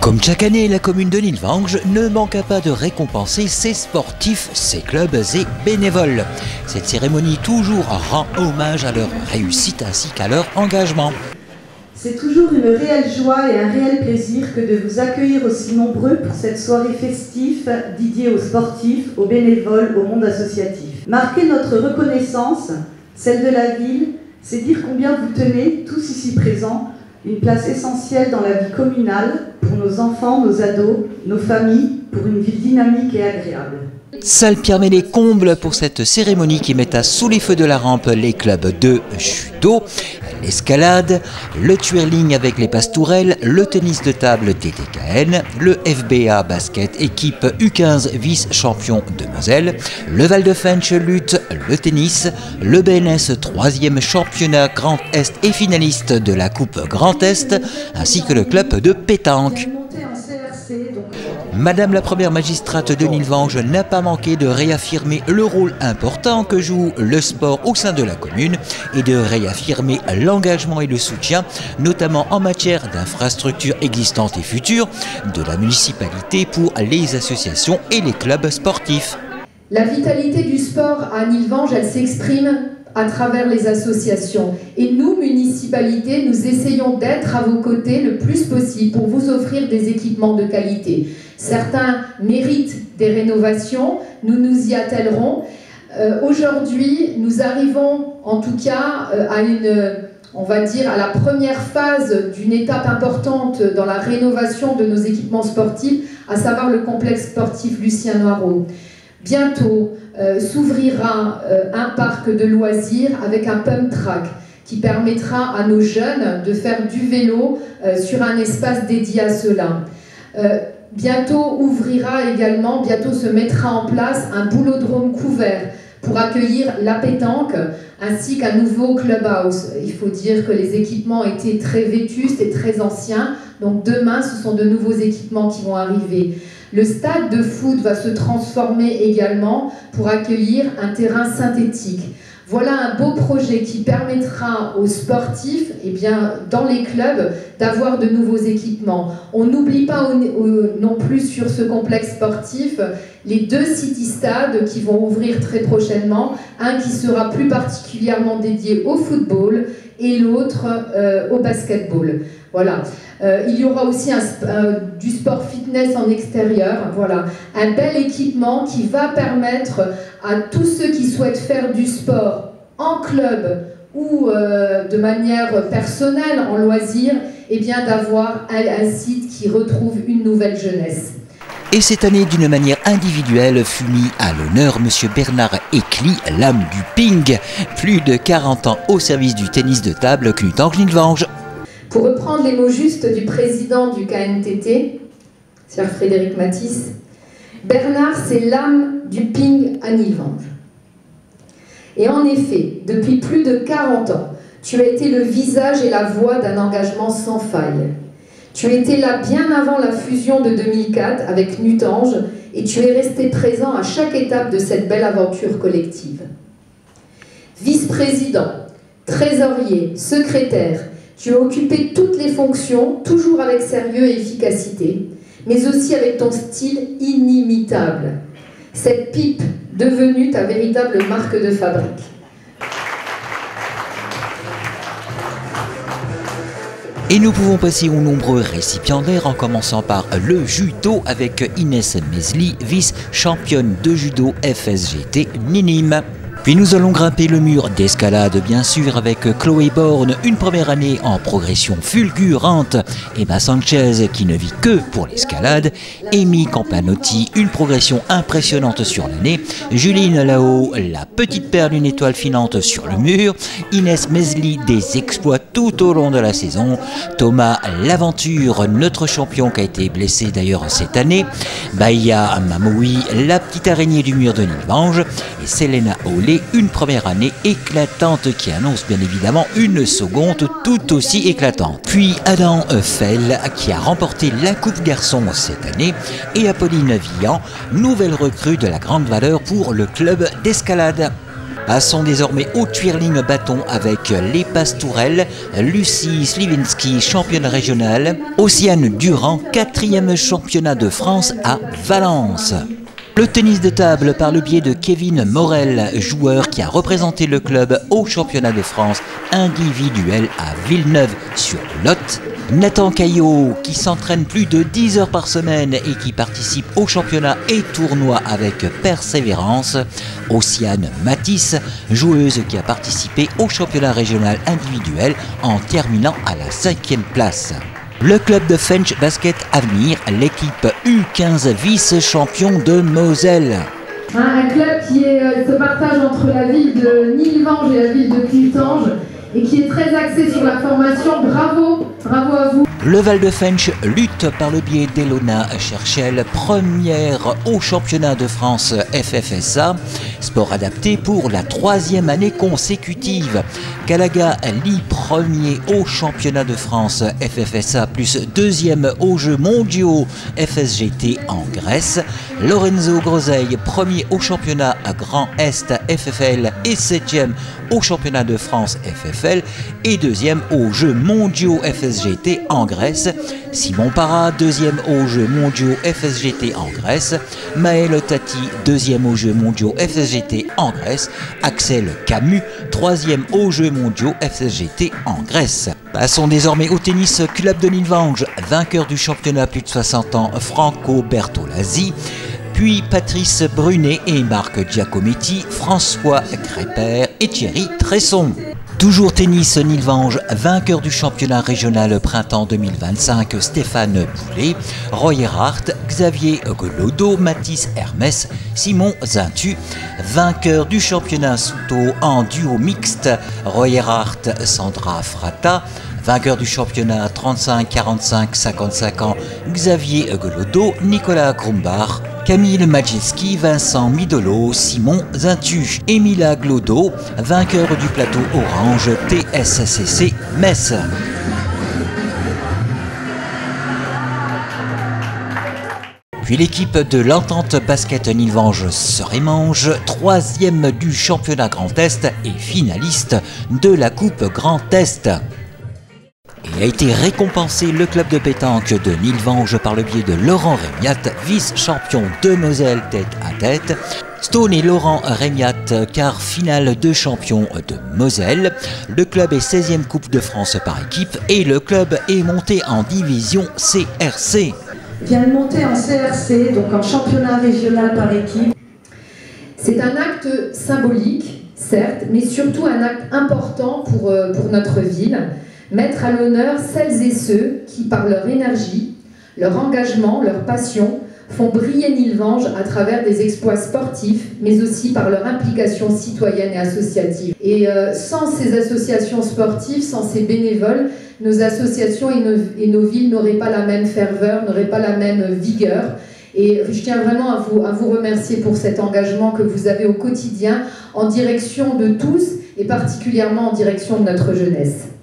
Comme chaque année, la commune de Nilvange ne manqua pas de récompenser ses sportifs, ses clubs et bénévoles. Cette cérémonie toujours rend hommage à leur réussite ainsi qu'à leur engagement. C'est toujours une réelle joie et un réel plaisir que de vous accueillir aussi nombreux pour cette soirée festive dédiée aux sportifs, aux bénévoles, au monde associatif. Marquer notre reconnaissance, celle de la ville, c'est dire combien vous tenez, tous ici présents, une place essentielle dans la vie communale, pour nos enfants, nos ados, nos familles, pour une ville dynamique et agréable. Salle Pierre-Ménès comble pour cette cérémonie qui met à sous les feux de la rampe les clubs de judo, l'escalade, le twirling avec les pastourelles, le tennis de table TTKN, le FBA basket équipe U15 vice-champion de Moselle, le Val de Fensch lutte, le tennis, le BNS 3e championnat Grand Est et finaliste de la Coupe Grand Est, ainsi que le club de pétanque. Madame la première magistrate de Nilvange n'a pas manqué de réaffirmer le rôle important que joue le sport au sein de la commune et de réaffirmer l'engagement et le soutien, notamment en matière d'infrastructures existantes et futures, de la municipalité pour les associations et les clubs sportifs. La vitalité du sport à Nilvange, elle s'exprime à travers les associations. Et nous, municipalité, nous essayons d'être à vos côtés le plus possible pour vous offrir des équipements de qualité. Certains méritent des rénovations, nous nous y attellerons. Aujourd'hui, nous arrivons en tout cas à la première phase d'une étape importante dans la rénovation de nos équipements sportifs, à savoir le complexe sportif Lucien Noiraud. Bientôt s'ouvrira un parc de loisirs avec un pump track qui permettra à nos jeunes de faire du vélo sur un espace dédié à cela. Bientôt se mettra en place un boulodrome couvert pour accueillir la pétanque ainsi qu'un nouveau clubhouse. Il faut dire que les équipements étaient très vétustes et très anciens, donc demain ce sont de nouveaux équipements qui vont arriver. Le stade de foot va se transformer également pour accueillir un terrain synthétique. Voilà un beau projet qui permettra aux sportifs, dans les clubs, d'avoir de nouveaux équipements. On n'oublie pas non plus sur ce complexe sportif les 2 city-stades qui vont ouvrir très prochainement. Un qui sera plus particulièrement dédié au football et l'autre au basketball. Voilà. Il y aura aussi du sport fitness en extérieur. Voilà. Un bel équipement qui va permettre à tous ceux qui souhaitent faire du sport en club ou de manière personnelle, en loisir, d'avoir un site qui retrouve une nouvelle jeunesse. Et cette année, d'une manière individuelle, fut mis à l'honneur M. Bernard Ecli, l'âme du ping, plus de 40 ans au service du tennis de table Knutange-Nilvange. Pour reprendre les mots justes du président du KNTT, Sir Frédéric Matisse, Bernard, c'est l'âme du ping à Nilvange. Et en effet, depuis plus de 40 ans, tu as été le visage et la voix d'un engagement sans faille. Tu étais là bien avant la fusion de 2004 avec Knutange et tu es resté présent à chaque étape de cette belle aventure collective. Vice-président, trésorier, secrétaire, tu as occupé toutes les fonctions, toujours avec sérieux et efficacité, mais aussi avec ton style inimitable. Cette pipe devenue ta véritable marque de fabrique. Et nous pouvons passer aux nombreux récipiendaires en commençant par le judo avec Inès Mesli, vice-championne de judo FSGT Nîmes. Puis nous allons grimper le mur d'escalade bien sûr avec Chloé Borne, une première année en progression fulgurante, Emma Sanchez qui ne vit que pour l'escalade, Amy Campanotti, une progression impressionnante sur l'année, Juline Lao, la petite perle d'une étoile filante sur le mur, Inès Mesli, des exploits tout au long de la saison, Thomas L'Aventure, notre champion qui a été blessé d'ailleurs cette année, Baya Mamoui, la petite araignée du mur de Nilvange, et Selena Olé, une première année éclatante qui annonce bien évidemment une seconde tout aussi éclatante. Puis Adam Fell qui a remporté la Coupe Garçon cette année et Apolline Villan, nouvelle recrue de la grande valeur pour le club d'escalade. Passons désormais au twirling bâton avec les Pastourelles, Lucie Sliwinski, championne régionale, Océane Durand, 4e championnat de France à Valence. Le tennis de table par le biais de Kevin Morel, joueur qui a représenté le club au championnat de France individuel à Villeneuve-sur-Lot. Nathan Caillot qui s'entraîne plus de 10 heures par semaine et qui participe au championnat et tournoi avec persévérance. Océane Matisse, joueuse qui a participé au championnat régional individuel en terminant à la 5e place. Le club de Fench Basket Avenir, l'équipe U15 vice-champion de Moselle. Un club qui se partage entre la ville de Nilvange et la ville de Cliftange et qui est très axé sur la formation. Bravo, bravo à vous. Le Val de Fench lutte par le biais d'Elona Cherchel, première au championnat de France FFSA, sport adapté pour la 3e année consécutive. Calaga lit premier au championnat de France FFSA plus 2e aux Jeux mondiaux FSGT en Grèce. Lorenzo Groseille, premier au championnat à Grand Est FFL et 7e au championnat de France FFL et 2e aux Jeux mondiaux FSGT en Grèce. Simon Parra, 2e aux Jeux mondiaux FSGT en Grèce. Maël Tati, 2e aux Jeux mondiaux FSGT en Grèce. Axel Camus, 3e aux Jeux mondiaux FSGT en Grèce. Passons désormais au tennis club de Nilvange, vainqueur du championnat plus de 60 ans Franco Bertolazzi. Puis Patrice Brunet et Marc Giacometti, François Crépert et Thierry Tresson. Toujours tennis Nilvange, vainqueur du championnat régional printemps 2025, Stéphane Boulet, Roy Erhardt, Xavier Glodo, Mathis Hermès, Simon Zintu, vainqueur du championnat Souto en duo mixte, Roy Erhardt, Sandra Fratta, vainqueur du championnat 35, 45, 55 ans, Xavier Glodo, Nicolas Grumbach, Camille Majewski, Vincent Midolo, Simon Zintu, Emila Glodo, vainqueur du plateau orange TSCC Metz. Puis l'équipe de l'Entente Basket Nilvange Serémange, 3e du championnat Grand Est et finaliste de la Coupe Grand Est. Et a été récompensé le club de pétanque de Nilvange par le biais de Laurent Rémiat, vice-champion de Moselle tête à tête. Stone et Laurent Rémiat, quart finale de champion de Moselle. Le club est 16e Coupe de France par équipe et le club est monté en division CRC. Vient de monter en CRC, donc en championnat régional par équipe. C'est un acte symbolique, certes, mais surtout un acte important pour notre ville. Mettre à l'honneur celles et ceux qui, par leur énergie, leur engagement, leur passion, font briller Nilvange à travers des exploits sportifs, mais aussi par leur implication citoyenne et associative. Et sans ces associations sportives, sans ces bénévoles, nos associations et nos villes n'auraient pas la même ferveur, n'auraient pas la même vigueur. Et je tiens vraiment à vous remercier pour cet engagement que vous avez au quotidien en direction de tous et particulièrement en direction de notre jeunesse.